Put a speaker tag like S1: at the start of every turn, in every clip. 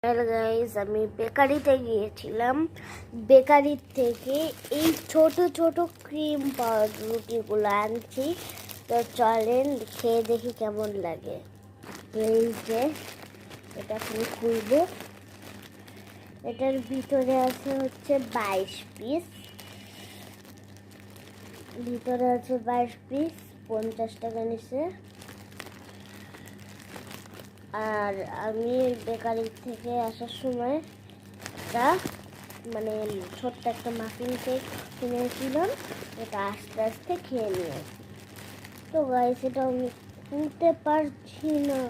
S1: Hello guys, আমি বেকারিতে গিয়েছিলাম। Bakery থেকে এই ছোট ছোট ক্রিম পাউরুটিগুলো আনছি। তো চলেন খেয়ে দেখি কেমন লাগে। এই যে এটা এখন খুলবো। এটার ভিতরে আছে হচ্ছে 22 পিস। ভিতরে আছে 22 পিস, 50 টাকা নিছে। আর আমি বেকারি থেকে আসার সময় একটা ছোট্ট একটা মাফিন কেক কিনেছিলাম। এটা আস্তে আস্তে খেয়ে নিয়েছি। তো গাইস, এটা আমি খুলতে পারছি না।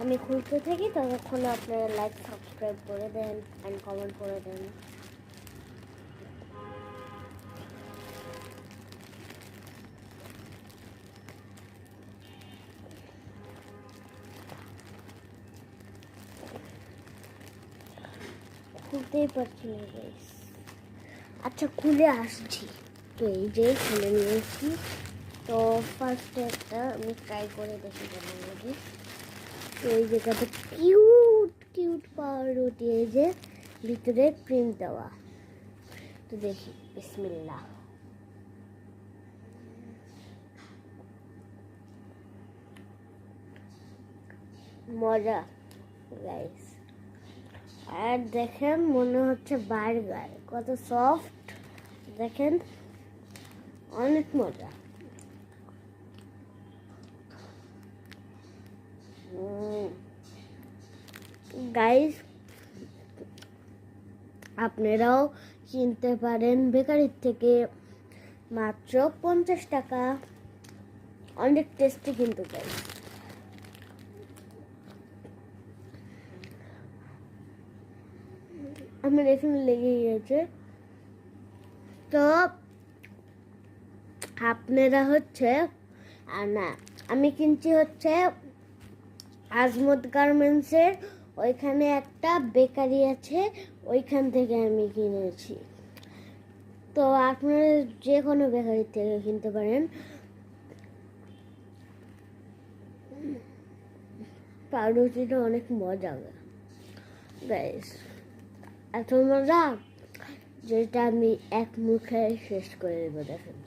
S1: আমি খুলতে থাকি, ততক্ষণ আপনারা লাইক সাবস্ক্রাইব করে দেন অ্যান্ড কমেন্ট করে দেন। খুলতেই পারছি না গাইস। আচ্ছা, খুলে আসছি। তো এই যে খুলে নিয়েছি। তো ফার্স্টে একটা আমি ট্রাই করে দেখি কেমন লাগে। তো এই যে কত কিউট কিউট পাউরুটি, এই যে ভিতরে ক্রিম দেওয়া। তো দেখি, বিসমিল্লাহ। মজা গাইস। আর দেখেন, মনে হচ্ছে বার্গার, কত সফট দেখেন, অনেক মজা। গাইস, আপনারাও কিনতে পারেন বেকারির থেকে, মাত্র 50 টাকা। অনেক টেস্টি কিন্তু গাইস। আমার এখানে লেগে গিয়েছে। তো আপনারা হচ্ছে না, আমি কিনছি হচ্ছে আজমত গার্মেন্টসের। ওইখানে একটা বেকারি আছে, ওইখান থেকে আমি কিনেছি। তো আপনারা যে কোনো বেকারি থেকে কিনতে পারেন। পাউরুটিটা অনেক মজা গাইস, এত মজা যেটা আমি এক মুখে শেষ করে দেবো। দেখেন,